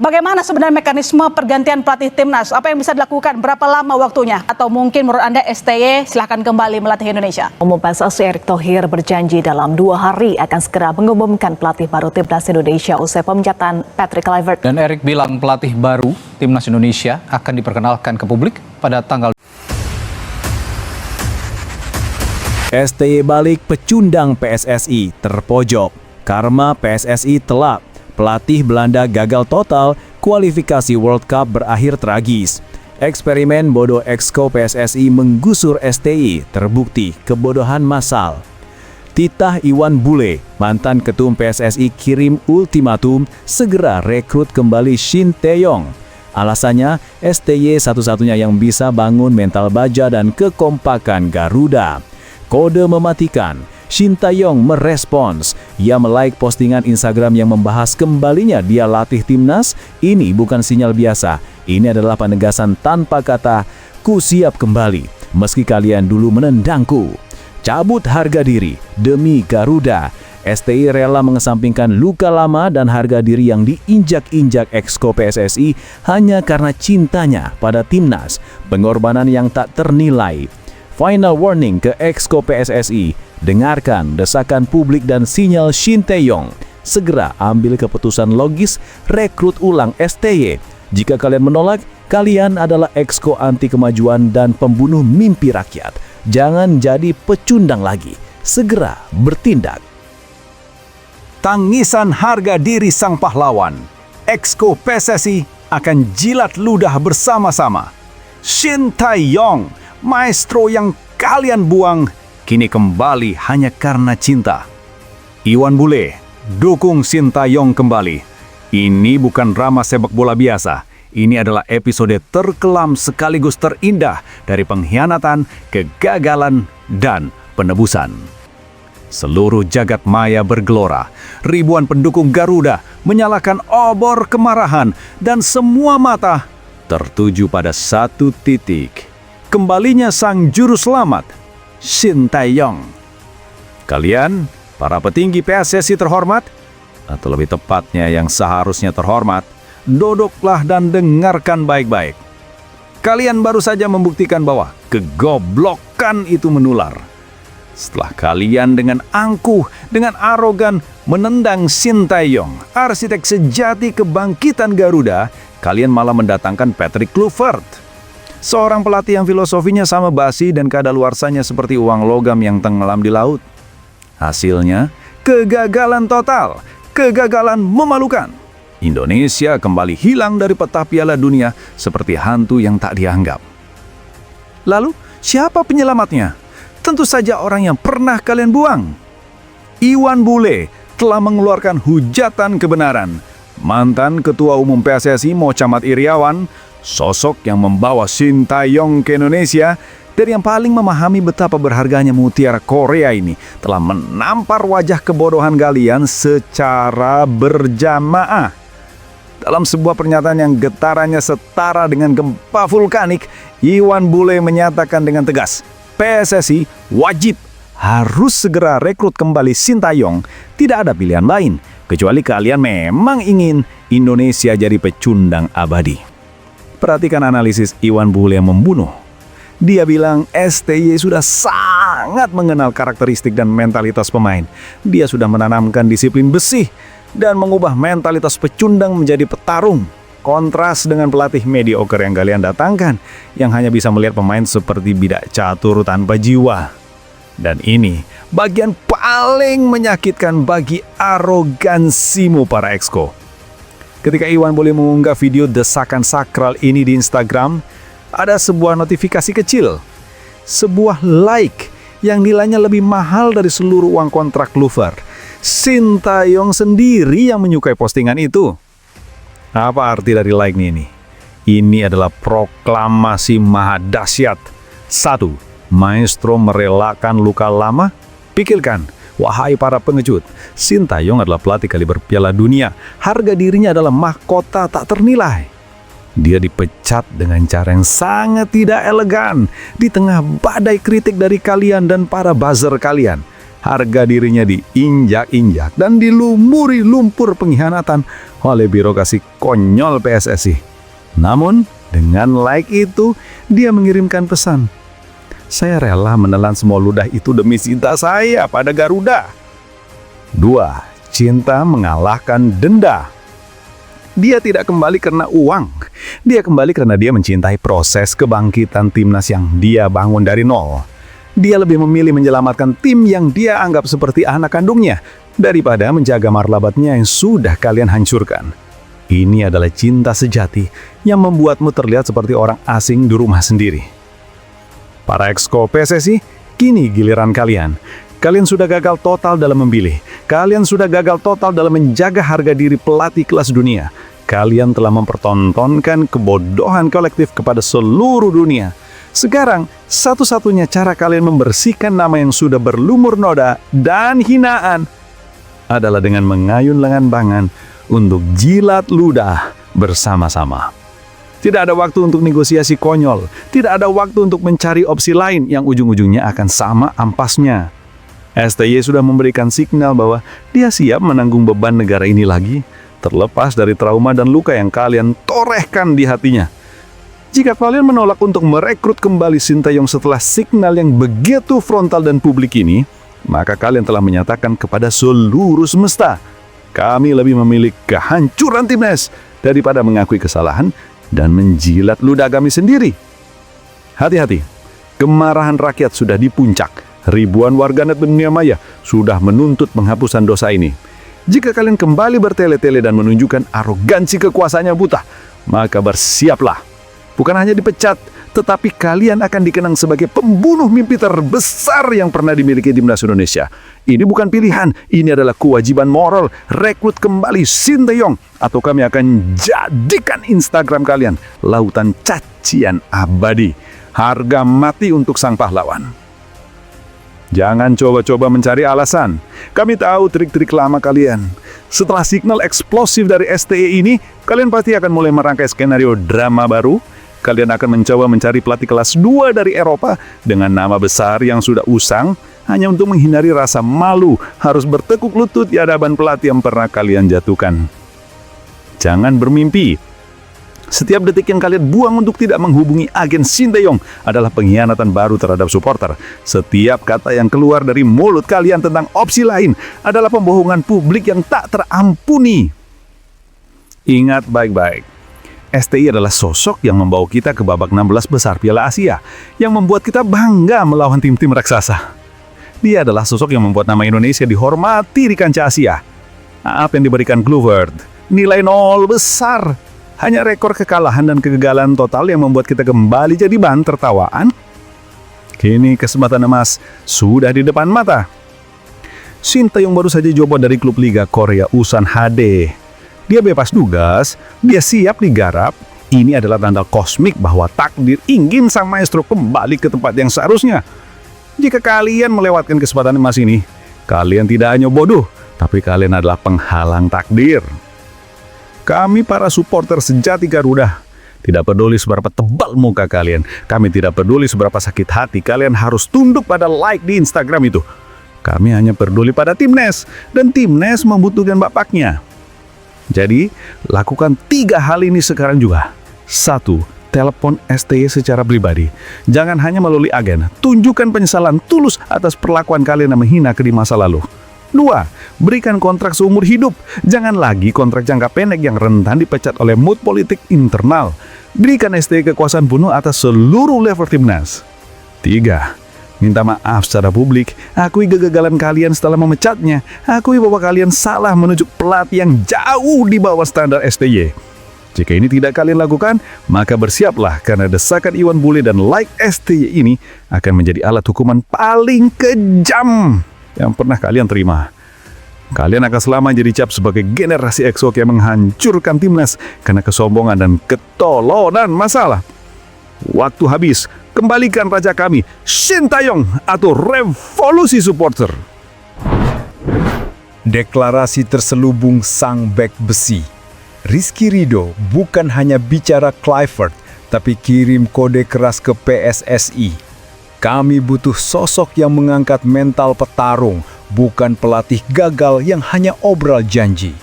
Bagaimana sebenarnya mekanisme pergantian pelatih timnas? Apa yang bisa dilakukan? Berapa lama waktunya? Atau mungkin menurut Anda STY silahkan kembali melatih Indonesia? Umum PSSI Erick Thohir berjanji dalam 2 hari akan segera mengumumkan pelatih baru timnas Indonesia usai pemecatan Patrick Kluivert. Dan Erick bilang pelatih baru timnas Indonesia akan diperkenalkan ke publik pada tanggal. STY balik pecundang PSSI terpojok. Karma PSSI telak. Pelatih Belanda gagal total, kualifikasi World Cup berakhir tragis. Eksperimen bodoh Exco PSSI menggusur STY terbukti kebodohan massal. Titah Iwan Bule, mantan ketum PSSI kirim ultimatum segera rekrut kembali Shin Tae-yong. Alasannya STY satu-satunya yang bisa bangun mental baja dan kekompakan Garuda. Kode mematikan. Shin Tae-yong merespons. Ia melike postingan Instagram yang membahas kembalinya dia latih timnas. Ini bukan sinyal biasa. Ini adalah penegasan tanpa kata, ku siap kembali, meski kalian dulu menendangku. Cabut harga diri demi Garuda. STY rela mengesampingkan luka lama dan harga diri yang diinjak-injak Exco PSSI hanya karena cintanya pada timnas. Pengorbanan yang tak ternilai. Final warning ke Exco PSSI. Dengarkan desakan publik dan sinyal Shin Tae-yong. Segera ambil keputusan logis, rekrut ulang STY. Jika kalian menolak, kalian adalah Exco anti kemajuan dan pembunuh mimpi rakyat. Jangan jadi pecundang lagi. Segera bertindak. Tangisan harga diri sang pahlawan. Exco PSSI akan jilat ludah bersama-sama. Shin Tae-yong, maestro yang kalian buang, kini kembali hanya karena cinta. Iwan Bule, dukung Shin Tae-yong kembali. Ini bukan drama sepak bola biasa. Ini adalah episode terkelam sekaligus terindah dari pengkhianatan, kegagalan, dan penebusan. Seluruh jagat maya bergelora. Ribuan pendukung Garuda menyalakan obor kemarahan dan semua mata tertuju pada satu titik. Kembalinya sang juru selamat, Shin Tae-yong. Kalian, para petinggi PSSI terhormat, atau lebih tepatnya yang seharusnya terhormat, duduklah dan dengarkan baik-baik. Kalian baru saja membuktikan bahwa kegoblokan itu menular. Setelah kalian dengan angkuh, dengan arogan menendang Shin Tae-yong, arsitek sejati kebangkitan Garuda, kalian malah mendatangkan Patrick Kluivert. Seorang pelatih yang filosofinya sama basi dan kadaluarsanya seperti uang logam yang tenggelam di laut. Hasilnya, kegagalan total, kegagalan memalukan. Indonesia kembali hilang dari peta Piala Dunia seperti hantu yang tak dianggap. Lalu, siapa penyelamatnya? Tentu saja orang yang pernah kalian buang. Iwan Bule telah mengeluarkan hujatan kebenaran. Mantan Ketua Umum PSSI Mochamat Iriawan, sosok yang membawa Shin Tae-yong ke Indonesia dan yang paling memahami betapa berharganya mutiara Korea ini, telah menampar wajah kebodohan kalian secara berjamaah. Dalam sebuah pernyataan yang getarannya setara dengan gempa vulkanik, Iwan Bule menyatakan dengan tegas, PSSI wajib harus segera rekrut kembali Shin Tae-yong. Tidak ada pilihan lain, kecuali kalian memang ingin Indonesia jadi pecundang abadi. Perhatikan analisis Iwan Bule yang membunuh. Dia bilang STY sudah sangat mengenal karakteristik dan mentalitas pemain. Dia sudah menanamkan disiplin besi dan mengubah mentalitas pecundang menjadi petarung. Kontras dengan pelatih mediocre yang kalian datangkan, yang hanya bisa melihat pemain seperti bidak catur tanpa jiwa. Dan ini bagian paling menyakitkan bagi arogansimu para Exco. Ketika Iwan Bule mengunggah video desakan sakral ini di Instagram, ada sebuah notifikasi kecil. Sebuah like yang nilainya lebih mahal dari seluruh uang kontrak Kluivert. Shin Tae-yong sendiri yang menyukai postingan itu. Apa arti dari like ini? Ini adalah proklamasi maha dahsyat. 1. Maestro merelakan luka lama. Pikirkan, wahai para pengecut, Shin Tae-yong adalah pelatih kaliber Piala Dunia. Harga dirinya adalah mahkota tak ternilai. Dia dipecat dengan cara yang sangat tidak elegan di tengah badai kritik dari kalian dan para buzzer kalian. Harga dirinya diinjak-injak dan dilumuri lumpur pengkhianatan oleh birokrasi konyol PSSI. Namun, dengan like itu, dia mengirimkan pesan. Saya rela menelan semua ludah itu demi cinta saya pada Garuda. 2. Cinta mengalahkan denda. Dia tidak kembali karena uang. Dia kembali karena dia mencintai proses kebangkitan timnas yang dia bangun dari nol. Dia lebih memilih menyelamatkan tim yang dia anggap seperti anak kandungnya daripada menjaga martabatnya yang sudah kalian hancurkan. Ini adalah cinta sejati yang membuatmu terlihat seperti orang asing di rumah sendiri. Para exco PSSI, kini giliran kalian. Kalian sudah gagal total dalam memilih. Kalian sudah gagal total dalam menjaga harga diri pelatih kelas dunia. Kalian telah mempertontonkan kebodohan kolektif kepada seluruh dunia. Sekarang, satu-satunya cara kalian membersihkan nama yang sudah berlumur noda dan hinaan adalah dengan mengayun lengan bangan untuk jilat ludah bersama-sama. Tidak ada waktu untuk negosiasi konyol. Tidak ada waktu untuk mencari opsi lain yang ujung-ujungnya akan sama ampasnya. STY sudah memberikan signal bahwa dia siap menanggung beban negara ini lagi, terlepas dari trauma dan luka yang kalian torehkan di hatinya. Jika kalian menolak untuk merekrut kembali Sintayong setelah signal yang begitu frontal dan publik ini, maka kalian telah menyatakan kepada seluruh semesta, kami lebih memilih kehancuran timnas daripada mengakui kesalahan dan menjilat ludah kami sendiri. Hati-hati, kemarahan rakyat sudah di puncak. Ribuan warganet dunia maya sudah menuntut penghapusan dosa ini. Jika kalian kembali bertele-tele dan menunjukkan arogansi kekuasaannya buta, maka bersiaplah. Bukan hanya dipecat, tetapi kalian akan dikenang sebagai pembunuh mimpi terbesar yang pernah dimiliki timnas Indonesia. Ini bukan pilihan, ini adalah kewajiban moral. Rekrut kembali Sintayong, atau kami akan jadikan Instagram kalian lautan cacian abadi. Harga mati untuk sang pahlawan. Jangan coba-coba mencari alasan. Kami tahu trik-trik lama kalian. Setelah signal eksplosif dari STY ini, kalian pasti akan mulai merangkai skenario drama baru. Kalian akan mencoba mencari pelatih kelas 2 dari Eropa dengan nama besar yang sudah usang hanya untuk menghindari rasa malu harus bertekuk lutut di hadapan pelatih yang pernah kalian jatuhkan. Jangan bermimpi. Setiap detik yang kalian buang untuk tidak menghubungi agen Sintayong adalah pengkhianatan baru terhadap supporter. Setiap kata yang keluar dari mulut kalian tentang opsi lain adalah pembohongan publik yang tak terampuni. Ingat baik-baik. STY adalah sosok yang membawa kita ke babak 16 besar Piala Asia, yang membuat kita bangga melawan tim-tim raksasa. Dia adalah sosok yang membuat nama Indonesia dihormati di kancah Asia. Apa yang diberikan Kluivert? Nilai 0 besar. Hanya rekor kekalahan dan kegagalan total yang membuat kita kembali jadi bahan tertawaan. Kini kesempatan emas sudah di depan mata. Sintayong baru saja coba dari klub Liga Korea Ulsan HD. Dia bebas tugas, dia siap digarap. Ini adalah tanda kosmik bahwa takdir ingin sang maestro kembali ke tempat yang seharusnya. Jika kalian melewatkan kesempatan emas ini, kalian tidak hanya bodoh, tapi kalian adalah penghalang takdir. Kami para supporter sejati Garuda, tidak peduli seberapa tebal muka kalian, kami tidak peduli seberapa sakit hati kalian harus tunduk pada like di Instagram itu. Kami hanya peduli pada timnas, dan timnas membutuhkan bapaknya. Jadi, lakukan 3 hal ini sekarang juga. 1. Telepon STY secara pribadi. Jangan hanya melalui agen. Tunjukkan penyesalan tulus atas perlakuan kalian yang menghina ke di masa lalu. 2. Berikan kontrak seumur hidup. Jangan lagi kontrak jangka pendek yang rentan dipecat oleh mood politik internal. Berikan STY kekuasaan penuh atas seluruh level timnas. 3. Minta maaf secara publik, akui kegagalan kalian setelah memecatnya, akui bahwa kalian salah menunjuk pelatih yang jauh di bawah standar STY. Jika ini tidak kalian lakukan, maka bersiaplah karena desakan Iwan Bule dan like STY ini akan menjadi alat hukuman paling kejam yang pernah kalian terima. Kalian akan selama jadi cap sebagai generasi eksok yang menghancurkan timnas karena kesombongan dan ketolonan masalah. Waktu habis. Kembalikan raja kami, Sintayong, atau revolusi supporter. Deklarasi terselubung sang bek besi. Rizky Ridho bukan hanya bicara Kluivert, tapi kirim kode keras ke PSSI. Kami butuh sosok yang mengangkat mental petarung, bukan pelatih gagal yang hanya obral janji.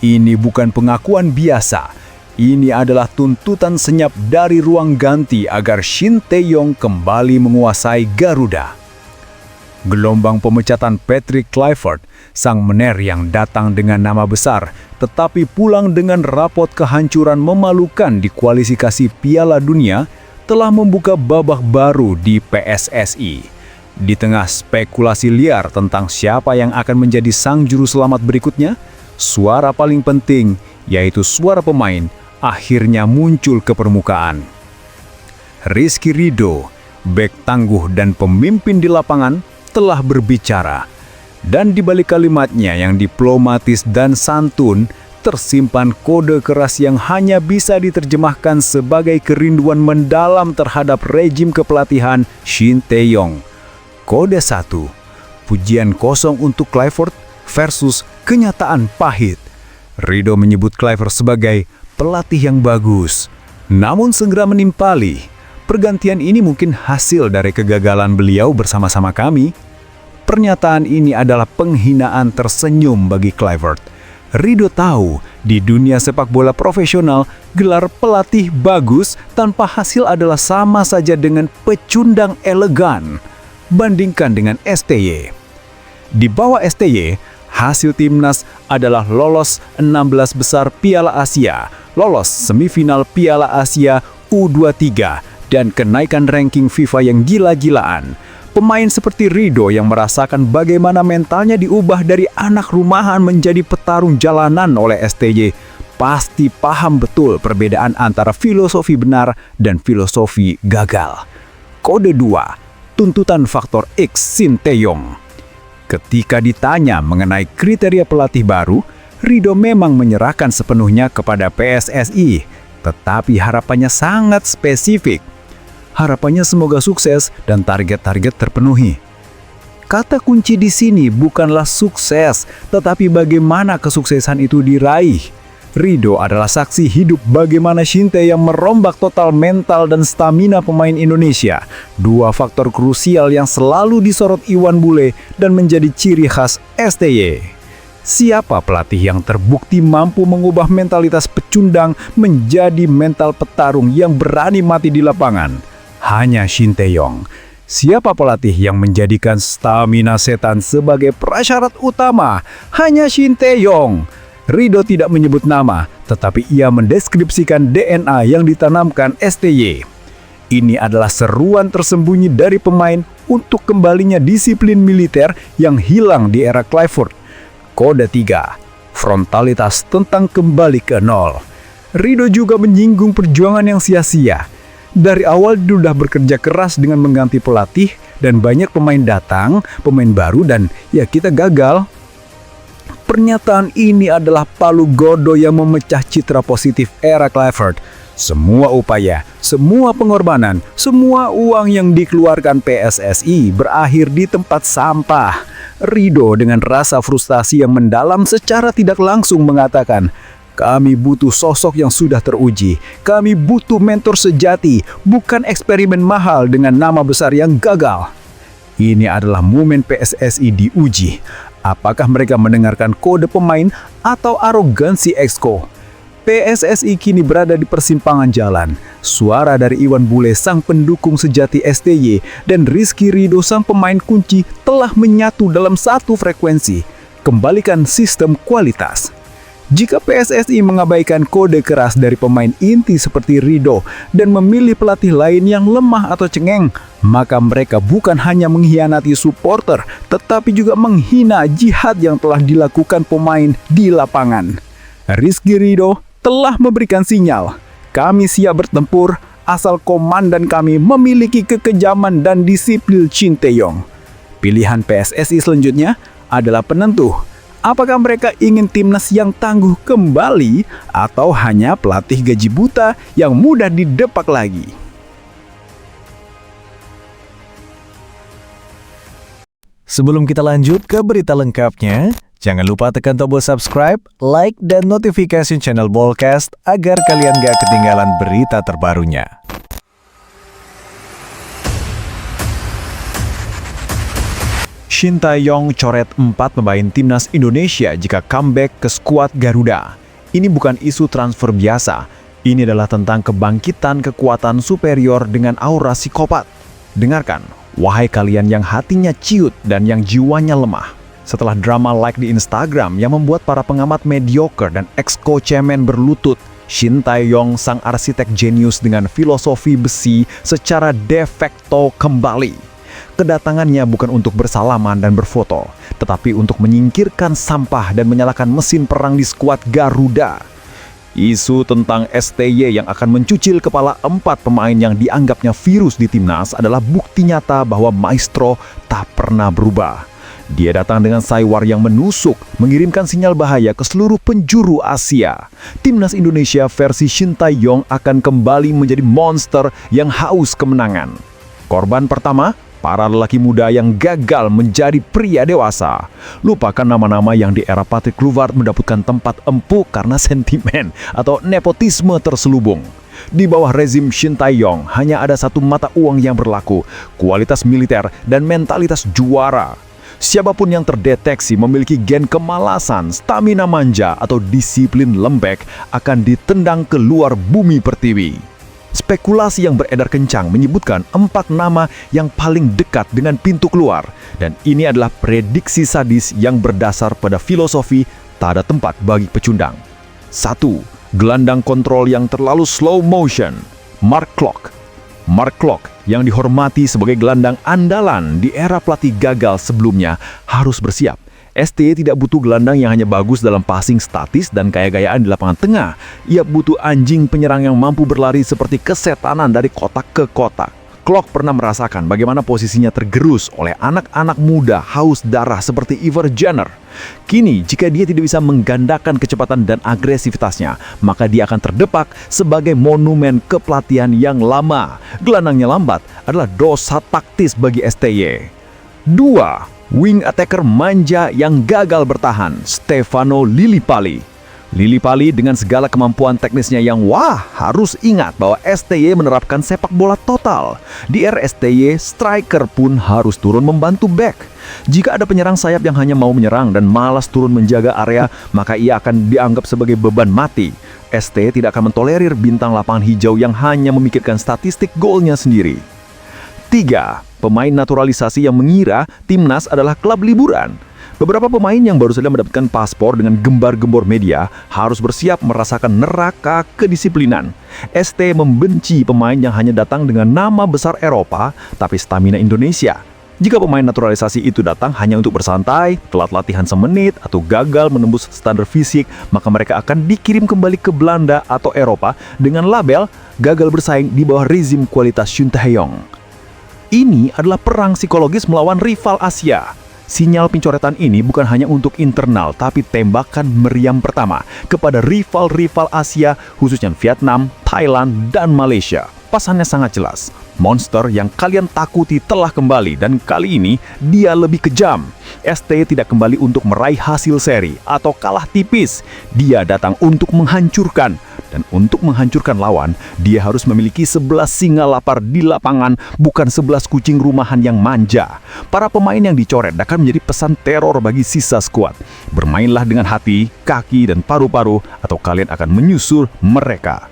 Ini bukan pengakuan biasa. Ini adalah tuntutan senyap dari ruang ganti agar Shin Tae-yong kembali menguasai Garuda. Gelombang pemecatan Patrick Kluivert, sang mener yang datang dengan nama besar, tetapi pulang dengan rapot kehancuran memalukan di kualifikasi Piala Dunia, telah membuka babak baru di PSSI. Di tengah spekulasi liar tentang siapa yang akan menjadi sang juru selamat berikutnya, suara paling penting, yaitu suara pemain, akhirnya muncul ke permukaan. Rizky Ridho, bek tangguh dan pemimpin di lapangan, telah berbicara. Dan di balik kalimatnya yang diplomatis dan santun, tersimpan kode keras yang hanya bisa diterjemahkan sebagai kerinduan mendalam terhadap rejim kepelatihan Shin Tae-yong. Kode 1, pujian kosong untuk Kluivert versus kenyataan pahit. Ridho menyebut Kluivert sebagai pelatih yang bagus, namun segera menimpali. Pergantian ini mungkin hasil dari kegagalan beliau bersama-sama kami. Pernyataan ini adalah penghinaan tersenyum bagi Kluivert. Ridho tahu, di dunia sepak bola profesional, gelar pelatih bagus tanpa hasil adalah sama saja dengan pecundang elegan. Bandingkan dengan STY. Di bawah STY, hasil timnas adalah lolos 16 besar Piala Asia, lolos semifinal Piala Asia U23, dan kenaikan ranking FIFA yang gila-gilaan. Pemain seperti Ridho yang merasakan bagaimana mentalnya diubah dari anak rumahan menjadi petarung jalanan oleh STY, pasti paham betul perbedaan antara filosofi benar dan filosofi gagal. Kode 2, tuntutan faktor X Shin Tae-yong. Ketika ditanya mengenai kriteria pelatih baru, Ridho memang menyerahkan sepenuhnya kepada PSSI, tetapi harapannya sangat spesifik. Harapannya semoga sukses dan target-target terpenuhi. Kata kunci di sini bukanlah sukses, tetapi bagaimana kesuksesan itu diraih. Ridho adalah saksi hidup bagaimana Shin Tae yang merombak total mental dan stamina pemain Indonesia. Dua faktor krusial yang selalu disorot Iwan Bule dan menjadi ciri khas STY. Siapa pelatih yang terbukti mampu mengubah mentalitas pecundang menjadi mental petarung yang berani mati di lapangan? Hanya Shin Tae-yong. Siapa pelatih yang menjadikan stamina setan sebagai prasyarat utama? Hanya Shin Tae-yong. Ridho tidak menyebut nama, tetapi ia mendeskripsikan DNA yang ditanamkan STY. Ini adalah seruan tersembunyi dari pemain untuk kembalinya disiplin militer yang hilang di era Kluivert. Kode 3, frontalitas tentang kembali ke nol. Ridho juga menyinggung perjuangan yang sia-sia. Dari awal sudah bekerja keras dengan mengganti pelatih dan banyak pemain datang, pemain baru dan ya kita gagal. Pernyataan ini adalah palu godo yang memecah citra positif era Kluivert. Semua upaya, semua pengorbanan, semua uang yang dikeluarkan PSSI berakhir di tempat sampah. Ridho dengan rasa frustasi yang mendalam secara tidak langsung mengatakan, kami butuh sosok yang sudah teruji. Kami butuh mentor sejati, bukan eksperimen mahal dengan nama besar yang gagal. Ini adalah momen PSSI diuji. Apakah mereka mendengarkan kode pemain atau arogansi exco? PSSI kini berada di persimpangan jalan. Suara dari Iwan Bule, sang pendukung sejati STY, dan Rizky Ridho, sang pemain kunci, telah menyatu dalam satu frekuensi. Kembalikan sistem kualitas. Jika PSSI mengabaikan kode keras dari pemain inti seperti Ridho dan memilih pelatih lain yang lemah atau cengeng, maka mereka bukan hanya mengkhianati supporter, tetapi juga menghina jihad yang telah dilakukan pemain di lapangan. Rizky Ridho telah memberikan sinyal, kami siap bertempur asal komandan kami memiliki kekejaman dan disiplin Shin Tae-yong. Pilihan PSSI selanjutnya adalah penentu. Apakah mereka ingin timnas yang tangguh kembali atau hanya pelatih gaji buta yang mudah didepak lagi? Sebelum kita lanjut ke berita lengkapnya, jangan lupa tekan tombol subscribe, like, dan notifikasi channel Bolcast agar kalian gak ketinggalan berita terbarunya. Shin Tae-yong coret 4 pemain timnas Indonesia jika comeback ke skuad Garuda. Ini bukan isu transfer biasa. Ini adalah tentang kebangkitan kekuatan superior dengan aura psikopat. Dengarkan, wahai kalian yang hatinya ciut dan yang jiwanya lemah. Setelah drama like di Instagram yang membuat para pengamat mediocre dan exco cemen berlutut, Shin Tae-yong sang arsitek jenius dengan filosofi besi secara de facto kembali. Kedatangannya bukan untuk bersalaman dan berfoto, tetapi untuk menyingkirkan sampah dan menyalakan mesin perang di skuad Garuda. Isu tentang STY yang akan mencucil kepala 4 pemain yang dianggapnya virus di timnas adalah bukti nyata bahwa Maestro tak pernah berubah. Dia datang dengan saywar yang menusuk, mengirimkan sinyal bahaya ke seluruh penjuru Asia. Timnas Indonesia versi Shin Tae-yong akan kembali menjadi monster yang haus kemenangan. Korban pertama, para lelaki muda yang gagal menjadi pria dewasa. Lupakan nama-nama yang di era Patrick Kluivert mendapatkan tempat empuk karena sentimen atau nepotisme terselubung. Di bawah rezim Shin Tae-yong hanya ada satu mata uang yang berlaku, kualitas militer dan mentalitas juara. Siapapun yang terdeteksi memiliki gen kemalasan, stamina manja, atau disiplin lembek akan ditendang ke luar bumi pertiwi. Spekulasi yang beredar kencang menyebutkan 4 nama yang paling dekat dengan pintu keluar, dan ini adalah prediksi sadis yang berdasar pada filosofi tak ada tempat bagi pecundang. 1. Gelandang kontrol yang terlalu slow motion, Mark Klok. Mark Klok yang dihormati sebagai gelandang andalan di era pelatih gagal sebelumnya harus bersiap. STY tidak butuh gelandang yang hanya bagus dalam passing statis dan gaya-gayaan di lapangan tengah. Ia butuh anjing penyerang yang mampu berlari seperti kesetanan dari kotak ke kotak. Klok pernah merasakan bagaimana posisinya tergerus oleh anak-anak muda haus darah seperti Iver Jenner. Kini, jika dia tidak bisa menggandakan kecepatan dan agresivitasnya, maka dia akan terdepak sebagai monumen kepelatihan yang lama. Gelandangnya lambat adalah dosa taktis bagi STY. 2. Wing attacker manja yang gagal bertahan, Stefano Lillipali. Lillipali dengan segala kemampuan teknisnya yang harus ingat bahwa STY menerapkan sepak bola total. Di era STY, striker pun harus turun membantu back. Jika ada penyerang sayap yang hanya mau menyerang dan malas turun menjaga area, maka ia akan dianggap sebagai beban mati. STY tidak akan mentolerir bintang lapangan hijau yang hanya memikirkan statistik golnya sendiri. 3. Pemain naturalisasi yang mengira timnas adalah klub liburan. Beberapa pemain yang baru saja mendapatkan paspor dengan gembar-gembor media harus bersiap merasakan neraka kedisiplinan. ST membenci pemain yang hanya datang dengan nama besar Eropa tapi stamina Indonesia. Jika pemain naturalisasi itu datang hanya untuk bersantai, telat latihan semenit, atau gagal menembus standar fisik, maka mereka akan dikirim kembali ke Belanda atau Eropa dengan label gagal bersaing di bawah rezim kualitas Shin Tae-yong. Ini adalah perang psikologis melawan rival Asia. Sinyal pencoretan ini bukan hanya untuk internal, tapi tembakan meriam pertama kepada rival-rival Asia, khususnya Vietnam, Thailand, dan Malaysia. Pasannya sangat jelas. Monster yang kalian takuti telah kembali, dan kali ini dia lebih kejam. ST tidak kembali untuk meraih hasil seri atau kalah tipis. Dia datang untuk menghancurkan. Dan untuk menghancurkan lawan, dia harus memiliki 11 singa lapar di lapangan, bukan 11 kucing rumahan yang manja. Para pemain yang dicoret akan menjadi pesan teror bagi sisa skuad. Bermainlah dengan hati, kaki, dan paru-paru, atau kalian akan menyusur mereka.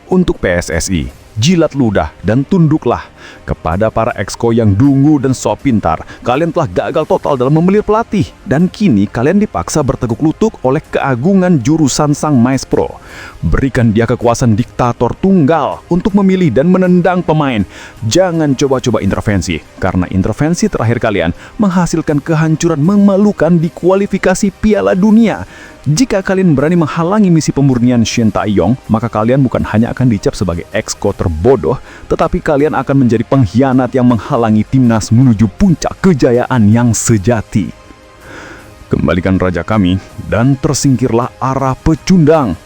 Untuk PSSI, jilat ludah dan tunduklah. Kepada para exco yang dungu dan sok pintar, kalian telah gagal total dalam memelir pelatih, dan kini kalian dipaksa berteguk lutut oleh keagungan jurusan sang maestro. Berikan dia kekuasaan diktator tunggal untuk memilih dan menendang pemain. Jangan coba-coba intervensi, karena intervensi terakhir kalian menghasilkan kehancuran memalukan di kualifikasi Piala Dunia. Jika kalian berani menghalangi misi pemurnian Shin Tae-yong, maka kalian bukan hanya akan dicap sebagai exco terbodoh, tetapi kalian akan menjadi pengkhianat yang menghalangi timnas menuju puncak kejayaan yang sejati. Kembalikan raja kami dan tersingkirlah arah pecundang.